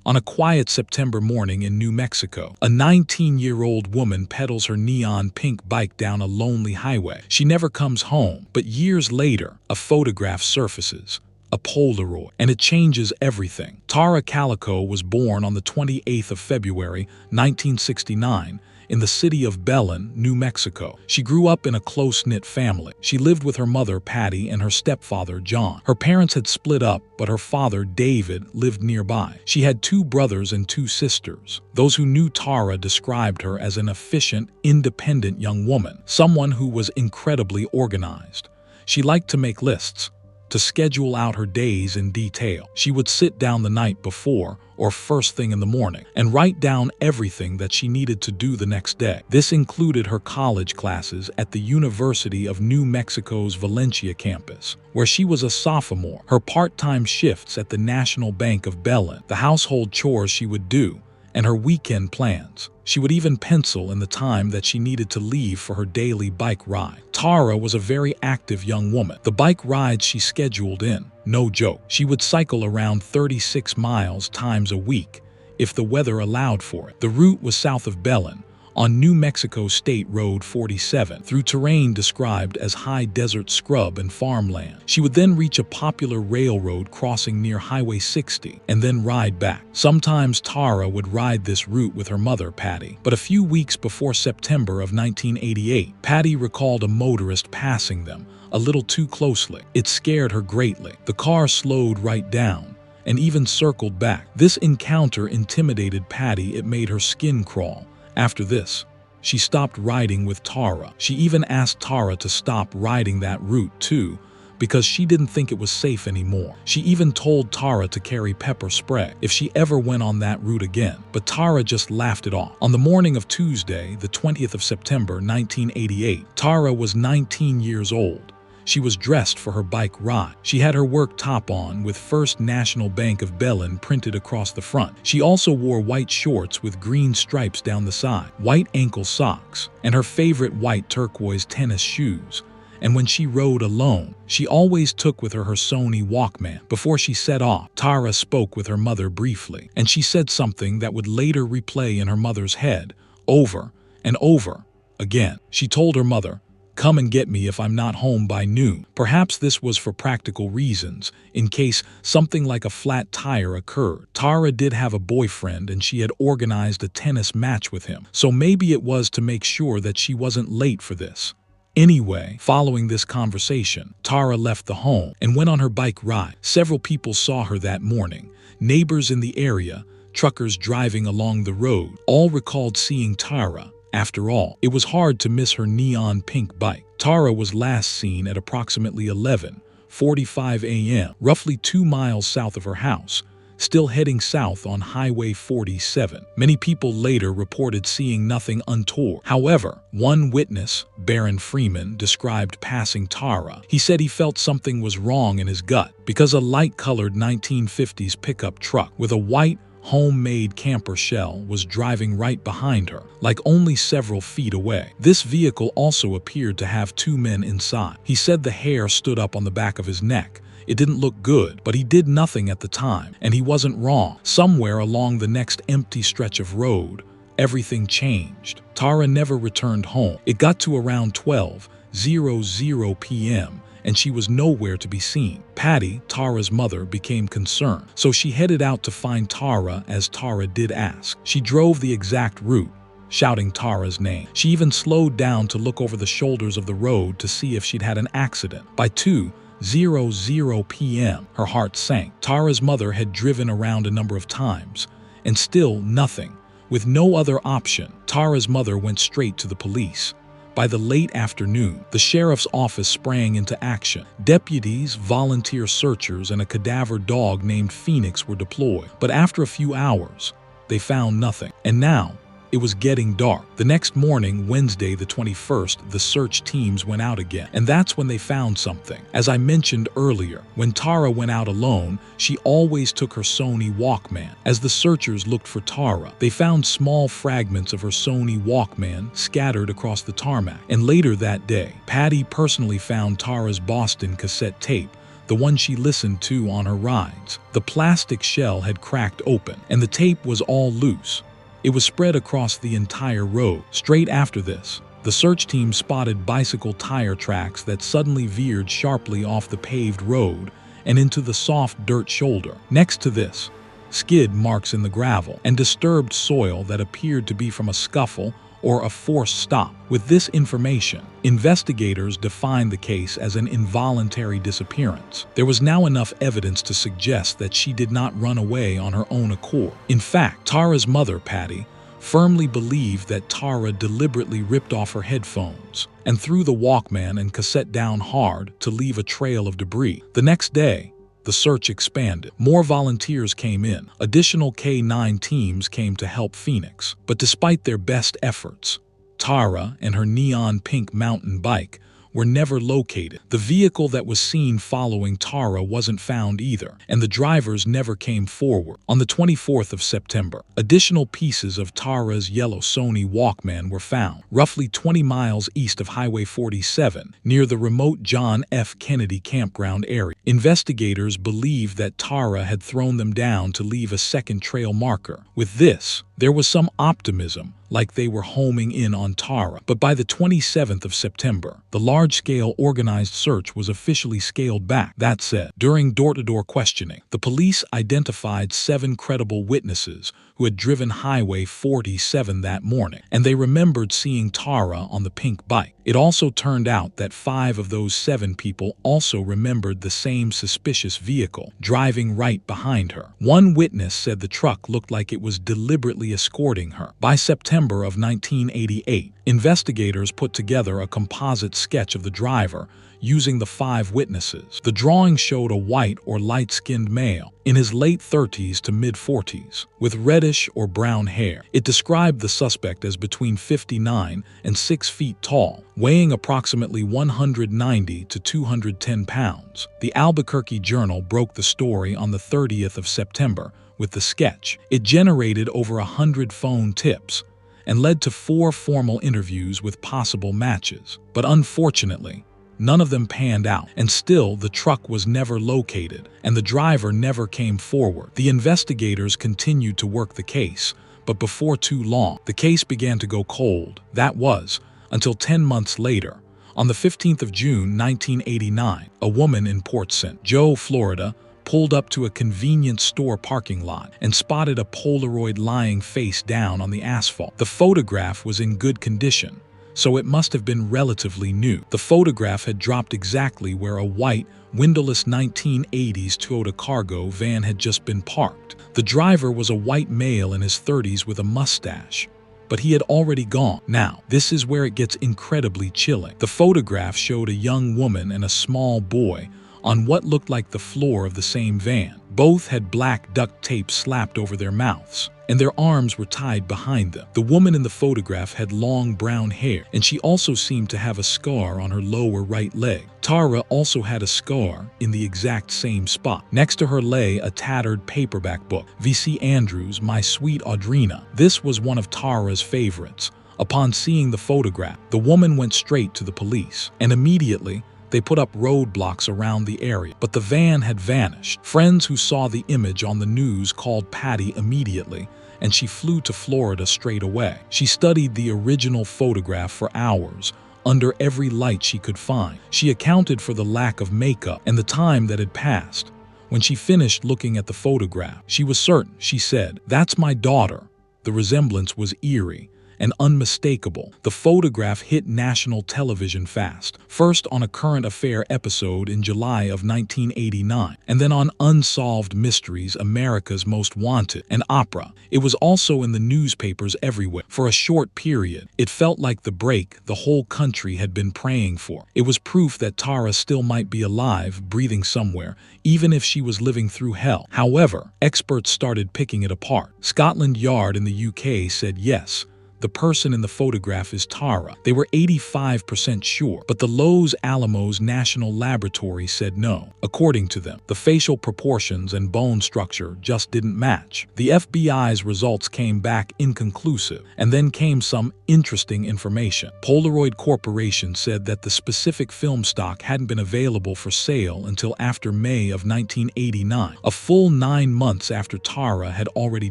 On a quiet September morning in New Mexico, a 19-year-old woman pedals her neon pink bike down a lonely highway. She never comes home, but years later, a photograph surfaces. A Polaroid, and it changes everything. Tara Calico was born on the 28th of February, 1969, in the city of Belen, New Mexico. She grew up in a close-knit family. She lived with her mother, Patty, and her stepfather, John. Her parents had split up, but her father, David, lived nearby. She had 2 brothers and 2 sisters. Those who knew Tara described her as an efficient, independent young woman, someone who was incredibly organized. She liked to make lists, to schedule out her days in detail. She would sit down the night before, or first thing in the morning, and write down everything that she needed to do the next day. This included her college classes at the University of New Mexico's Valencia campus, where she was a sophomore, her part-time shifts at the National Bank of Belen, the household chores she would do, and her weekend plans. She would even pencil in the time that she needed to leave for her daily bike ride. Tara was a very active young woman. The bike rides she scheduled in, no joke. She would cycle around 36 miles times a week, if the weather allowed for it. The route was south of Belen, on New Mexico State Road 47, through terrain described as high desert scrub and farmland. She would then reach a popular railroad crossing near Highway 60 and then ride back. Sometimes Tara would ride this route with her mother, Patty. But a few weeks before September of 1988, Patty recalled a motorist passing them a little too closely. It scared her greatly. The car slowed right down and even circled back. This encounter intimidated Patty. It made her skin crawl. After this, she stopped riding with Tara. She even asked Tara to stop riding that route too, because she didn't think it was safe anymore. She even told Tara to carry pepper spray if she ever went on that route again, but Tara just laughed it off. On the morning of Tuesday, the 20th of September, 1988, Tara was 19 years old. She was dressed for her bike ride. She had her work top on with First National Bank of Belen printed across the front. She also wore white shorts with green stripes down the side, white ankle socks, and her favorite white turquoise tennis shoes. And when she rode alone, she always took with her Sony Walkman. Before she set off, Tara spoke with her mother briefly, and she said something that would later replay in her mother's head, over and over again. She told her mother, "Come and get me if I'm not home by noon." Perhaps this was for practical reasons, in case something like a flat tire occurred. Tara did have a boyfriend and she had organized a tennis match with him, so maybe it was to make sure that she wasn't late for this. Anyway, following this conversation, Tara left the home and went on her bike ride. Several people saw her that morning. Neighbors in the area, truckers driving along the road, all recalled seeing Tara. After all, it was hard to miss her neon pink bike. Tara was last seen at approximately 11:45 a.m., roughly 2 miles south of her house, still heading south on Highway 47. Many people later reported seeing nothing untoward. However, one witness, Baron Freeman, described passing Tara. He said he felt something was wrong in his gut because a light-colored 1950s pickup truck with a white, homemade camper shell was driving right behind her, like only several feet away. This vehicle also appeared to have 2 men inside. He said the hair stood up on the back of his neck. It didn't look good, but he did nothing at the time, and he wasn't wrong. Somewhere along the next empty stretch of road, everything changed. Tara never returned home. It got to around 12:00 p.m., and she was nowhere to be seen. Patty, Tara's mother, became concerned, so she headed out to find Tara as Tara did ask. She drove the exact route, shouting Tara's name. She even slowed down to look over the shoulders of the road to see if she'd had an accident. By 2:00 p.m., her heart sank. Tara's mother had driven around a number of times, and still nothing. With no other option, Tara's mother went straight to the police. By the late afternoon, the sheriff's office sprang into action. Deputies, volunteer searchers, and a cadaver dog named Phoenix were deployed. But after a few hours, they found nothing. And now, it was getting dark. The next morning, Wednesday the 21st, the search teams went out again. And that's when they found something. As I mentioned earlier, when Tara went out alone, she always took her Sony Walkman. As the searchers looked for Tara, they found small fragments of her Sony Walkman scattered across the tarmac. And later that day, Patty personally found Tara's Boston cassette tape the one she listened to on her rides. The plastic shell had cracked open, and the tape was all loose. It was spread across the entire road. Straight after this, the search team spotted bicycle tire tracks that suddenly veered sharply off the paved road and into the soft dirt shoulder. Next to this, skid marks in the gravel and disturbed soil that appeared to be from a scuffle or a forced stop. With this information, investigators defined the case as an involuntary disappearance. There was now enough evidence to suggest that she did not run away on her own accord. In fact, Tara's mother, Patty, firmly believed that Tara deliberately ripped off her headphones and threw the Walkman and cassette down hard to leave a trail of debris. The next day, the search expanded. More volunteers came in. Additional K-9 teams came to help Phoenix. But despite their best efforts, Tara and her neon pink mountain bike were never located. The vehicle that was seen following Tara wasn't found either, and the drivers never came forward. On the 24th of September, additional pieces of Tara's yellow Sony Walkman were found, roughly 20 miles east of Highway 47, near the remote John F. Kennedy campground area. Investigators believed that Tara had thrown them down to leave a second trail marker. With this, there was some optimism, like they were homing in on Tara. But by the 27th of September, the large-scale organized search was officially scaled back. That said, during door-to-door questioning, the police identified 7 credible witnesses who had driven Highway 47 that morning, and they remembered seeing Tara on the pink bike. It also turned out that 5 of those 7 people also remembered the same suspicious vehicle, driving right behind her. One witness said the truck looked like it was deliberately escorting her. By September of 1988, investigators put together a composite sketch of the driver using the 5 witnesses. The drawing showed a white or light-skinned male in his late 30s to mid-40s with reddish or brown hair. It described the suspect as between 59 and 6 feet tall, weighing approximately 190 to 210 pounds. The Albuquerque Journal broke the story on the 30th of September with the sketch. It generated over 100 phone tips and led to 4 formal interviews with possible matches. But unfortunately, none of them panned out, and still the truck was never located, and the driver never came forward. The investigators continued to work the case, but before too long, the case began to go cold. That was, until 10 months later, on the 15th of June 1989, a woman in Port St. Joe, Florida, pulled up to a convenience store parking lot and spotted a Polaroid lying face down on the asphalt. The photograph was in good condition, so it must have been relatively new. The photograph had dropped exactly where a white, windowless 1980s Toyota cargo van had just been parked. The driver was a white male in his 30s with a mustache, but he had already gone. Now, this is where it gets incredibly chilling. The photograph showed a young woman and a small boy on what looked like the floor of the same van. Both had black duct tape slapped over their mouths, and their arms were tied behind them. The woman in the photograph had long brown hair, and she also seemed to have a scar on her lower right leg. Tara also had a scar in the exact same spot. Next to her lay a tattered paperback book, V.C. Andrews' My Sweet Audrina. This was one of Tara's favorites. Upon seeing the photograph, the woman went straight to the police, and immediately, they put up roadblocks around the area, but the van had vanished. Friends who saw the image on the news called Patty immediately, and she flew to Florida straight away. She studied the original photograph for hours, under every light she could find. She accounted for the lack of makeup and the time that had passed. When she finished looking at the photograph, she was certain. She said, "That's my daughter." The resemblance was eerie and unmistakable. The photograph hit national television fast, first on a current affair episode in July of 1989, and then on Unsolved Mysteries, America's Most Wanted, and Opera. It was also in the newspapers everywhere. For a short period, it felt like the break the whole country had been praying for. It was proof that Tara still might be alive, breathing somewhere, even if she was living through hell. However, experts started picking it apart. Scotland Yard in the UK said yes, the person in the photograph is Tara. They were 85% sure, but the Los Alamos National Laboratory said no. According to them, the facial proportions and bone structure just didn't match. The FBI's results came back inconclusive, and then came some interesting information. Polaroid Corporation said that the specific film stock hadn't been available for sale until after May of 1989, a full 9 months after Tara had already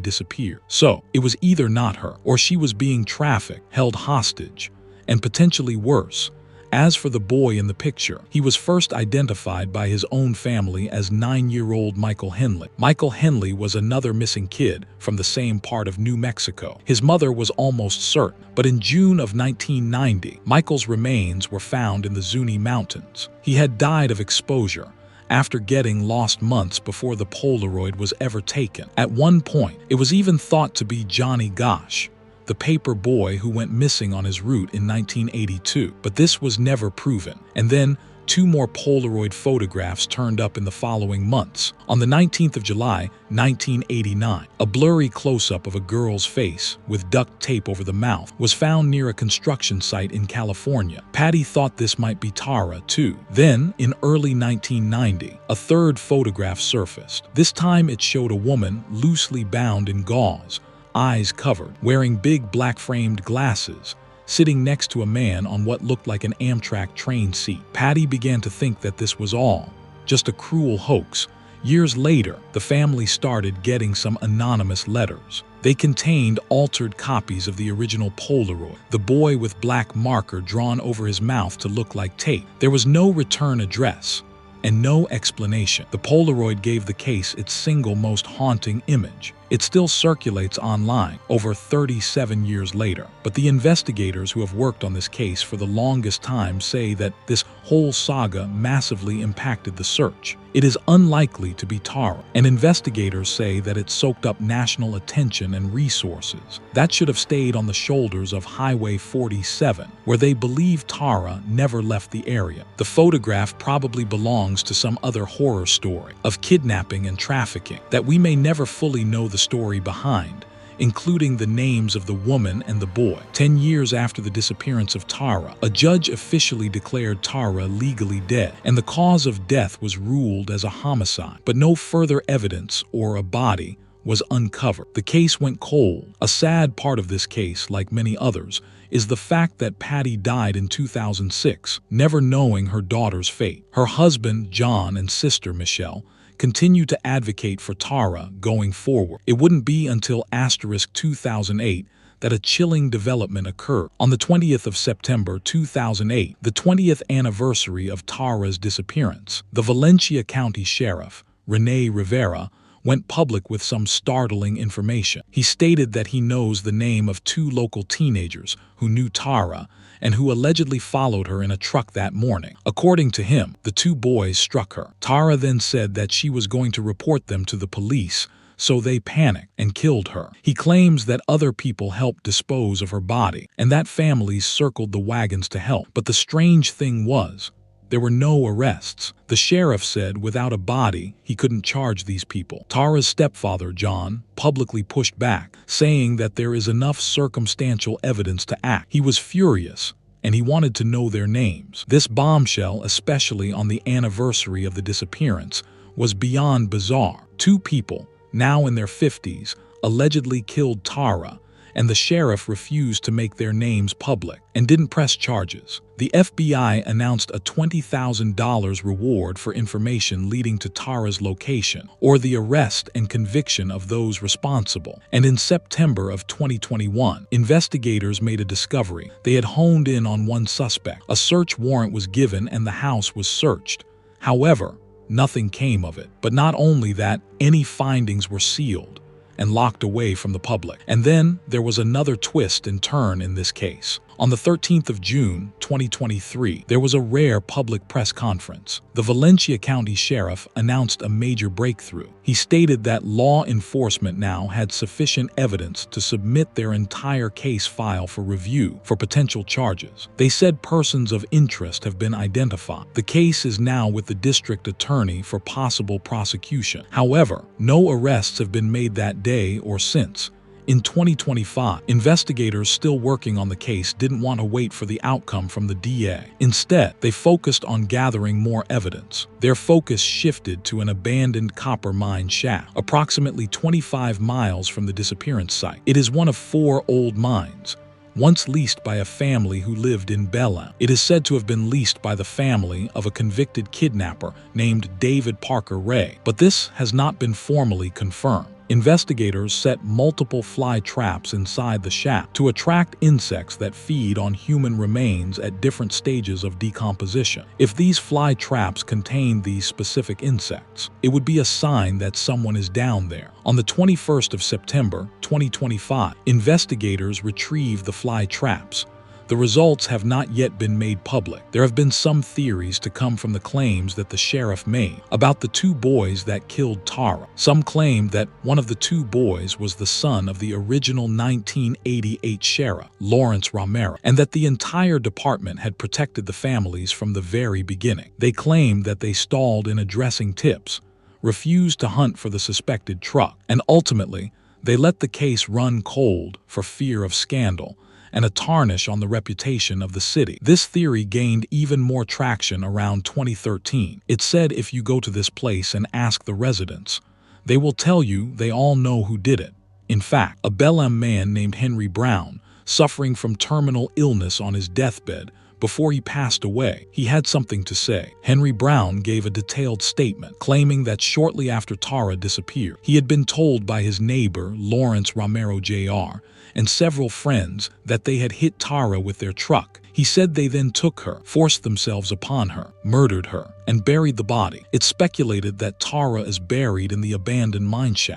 disappeared. So, it was either not her, or she was being trafficked, held hostage, and potentially worse. As for the boy in the picture, he was first identified by his own family as 9-year-old Michael Henley. Michael Henley was another missing kid from the same part of New Mexico. His mother was almost certain, but in June of 1990, Michael's remains were found in the Zuni Mountains. He had died of exposure after getting lost months before the Polaroid was ever taken. At one point, it was even thought to be Johnny Gosch, the paper boy who went missing on his route in 1982. But this was never proven. And then 2 more Polaroid photographs turned up in the following months. On the 19th of July, 1989, a blurry close-up of a girl's face with duct tape over the mouth was found near a construction site in California. Patty thought this might be Tara, too. Then, in early 1990, a third photograph surfaced. This time it showed a woman loosely bound in gauze, eyes covered, wearing big black-framed glasses, sitting next to a man on what looked like an Amtrak train seat. Patty began to think that this was all just a cruel hoax. Years later, the family started getting some anonymous letters. They contained altered copies of the original Polaroid, the boy with black marker drawn over his mouth to look like tape. There was no return address and no explanation. The Polaroid gave the case its single most haunting image. It still circulates online over 37 years later, but the investigators who have worked on this case for the longest time say that this whole saga massively impacted the search. It is unlikely to be Tara, and investigators say that it soaked up national attention and resources. That should have stayed on the shoulders of Highway 47, where they believe Tara never left the area. The photograph probably belongs to some other horror story of kidnapping and trafficking that we may never fully know the story behind, including the names of the woman and the boy. 10 years after the disappearance of Tara, a judge officially declared Tara legally dead, and the cause of death was ruled as a homicide, but no further evidence or a body was uncovered. The case went cold. A sad part of this case, like many others, is the fact that Patty died in 2006, never knowing her daughter's fate. Her husband, John, and sister, Michelle, continue to advocate for Tara going forward. It wouldn't be until *2008 that a chilling development occurred. On the 20th of September 2008, the 20th anniversary of Tara's disappearance, the Valencia County Sheriff, Rene Rivera, went public with some startling information. He stated that he knows the name of 2 local teenagers who knew Tara and who allegedly followed her in a truck that morning. According to him, the 2 boys struck her. Tara then said that she was going to report them to the police, so they panicked and killed her. He claims that other people helped dispose of her body, and that families circled the wagons to help. But the strange thing was, there were no arrests. The sheriff said without a body, he couldn't charge these people. Tara's stepfather, John, publicly pushed back, saying that there is enough circumstantial evidence to act. He was furious, and he wanted to know their names. This bombshell, especially on the anniversary of the disappearance, was beyond bizarre. 2 people, now in their 50s, allegedly killed Tara, and the sheriff refused to make their names public and didn't press charges. The FBI announced a $20,000 reward for information leading to Tara's location, or the arrest and conviction of those responsible. And in September of 2021, investigators made a discovery. They had honed in on one suspect. A search warrant was given and the house was searched. However, nothing came of it. But not only that, any findings were sealed and locked away from the public. And then there was another twist and turn in this case. On the 13th of June, 2023, there was a rare public press conference. The Valencia County Sheriff announced a major breakthrough. He stated that law enforcement now had sufficient evidence to submit their entire case file for review for potential charges. They said persons of interest have been identified. The case is now with the district attorney for possible prosecution. However, no arrests have been made that day or since, In 2025, investigators still working on the case didn't want to wait for the outcome from the DA. Instead, they focused on gathering more evidence. Their focus shifted to an abandoned copper mine shaft, approximately 25 miles from the disappearance site. It is one of 4 old mines, once leased by a family who lived in Bethlehem. It is said to have been leased by the family of a convicted kidnapper named David Parker Ray, but this has not been formally confirmed. Investigators set multiple fly traps inside the shaft to attract insects that feed on human remains at different stages of decomposition. If these fly traps contain these specific insects, it would be a sign that someone is down there. On the 21st of September, 2025, investigators retrieved the fly traps. The results have not yet been made public. There have been some theories to come from the claims that the sheriff made about the 2 boys that killed Tara. Some claimed that one of the 2 boys was the son of the original 1988 sheriff, Lawrence Romero, and that the entire department had protected the families from the very beginning. They claimed that they stalled in addressing tips, refused to hunt for the suspected truck, and ultimately, they let the case run cold for fear of scandal and a tarnish on the reputation of the city. This theory gained even more traction around 2013. It said if you go to this place and ask the residents, they will tell you they all know who did it. In fact, a Bethlehem man named Henry Brown, suffering from terminal illness on his deathbed, before he passed away, he had something to say. Henry Brown gave a detailed statement claiming that shortly after Tara disappeared, he had been told by his neighbor, Lawrence Romero Jr., and several friends that they had hit Tara with their truck. He said they then took her, forced themselves upon her, murdered her, and buried the body. It's speculated that Tara is buried in the abandoned mine shaft.